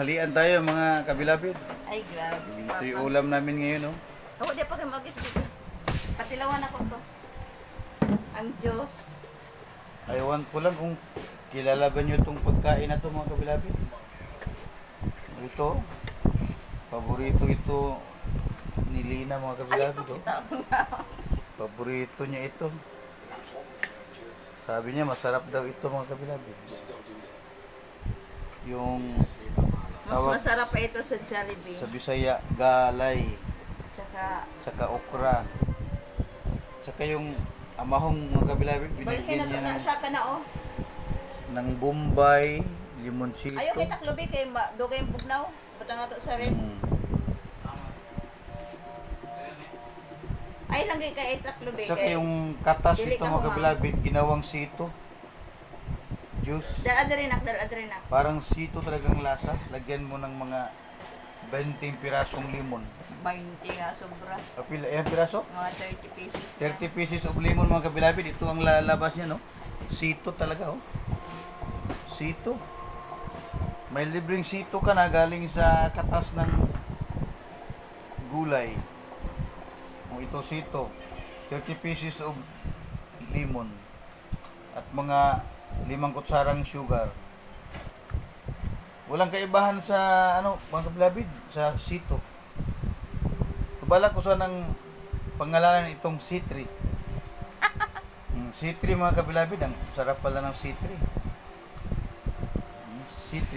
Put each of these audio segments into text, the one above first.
Tanghalian tayo mga kabilabid. Ay, grabe si Papa. Ito yung ulam namin ngayon, oh. Ako, di pa kayo mag-isip dito. Patilawan ako to. Ang Diyos. Ayawan ko lang kung kilala ba nyo itong pagkain na ito mga kabilabid. Ito, paborito ito ni Lina mga kabilabid, oh. Paborito niya ito. Sabi niya masarap daw ito mga kabilabid. Yung Mas masarap pa ito sa Jollibee. sa Bisaya, galay, Tsaka okra, tsaka yung amahong mga kabilabid, balhin binigyan niya na sa ka na, oh. ng Bombay, limoncito. Ayaw kay taklobi kay dugay yung bugnaw. Bata nga to sa rin. Mm. Ay lang kay taklobi Saka kay. yung katas Dili ito ka mga humang. kabilabid, ginawang sito. Juice. Dal-adrenak. Parang sito talagang lasa. Lagyan mo ng mga 20 pirasong limon. 20 nga sobra. Kapila, ayan piraso? Mga 30 pieces. 30 pieces of lemon mga kabilabid. Ito ang lalabas niya, no? Sito talaga, oh. Sito. May libreng sito ka na galing sa katas ng gulay. O ito sito. 30 pieces of lemon. At mga 5 kutsarang sugar. Walang kaibahan sa ano, mga kabilabid, sa sito. Kabala ko sa ng pangalanan itong C3. C3 mga kabilabid, ang sarap pala ng C3. C3.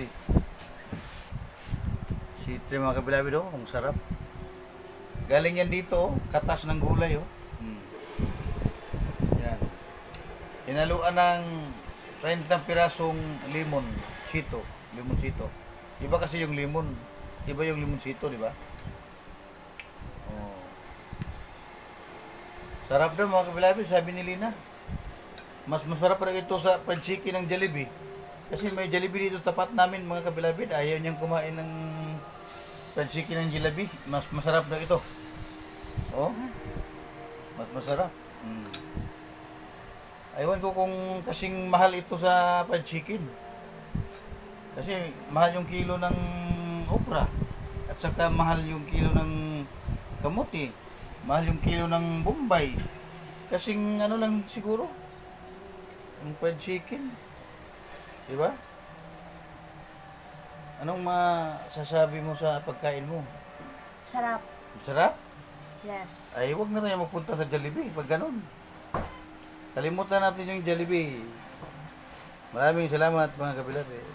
C3 mga kabilabid, oh, ang sarap. Galing yan dito, oh, katas ng gulay, oh. Yan. Inaluan ng 30 pirasong lemon sito. Iba kasi yung lemon. Iba yung lemon sito, di ba? Oh. Sarap daw mga kabilabid, sabi ni Lina. Mas masarap pa ito sa fried chicken ng Jollibee. Kasi may Jollibee dito tapat namin mga kabilabid. Ayaw niyang kumain ng fried chicken ng Jollibee. Mas masarap daw ito. Oh. Mas masarap. Aywan ko kung kasing mahal ito sa fried chicken. Kasi mahal yung kilo ng okra. At saka mahal yung kilo ng kamuti. Mahal yung kilo ng Bombay. Kasing ano lang siguro. Yung fried chicken. Diba? Anong masasabi mo sa pagkain mo? Sarap. Sarap? Yes. Ay, huwag na tayo magpunta sa Jollibee pag ganun. Kalimutan natin yung Jollibee. Maraming salamat mga kabilabid.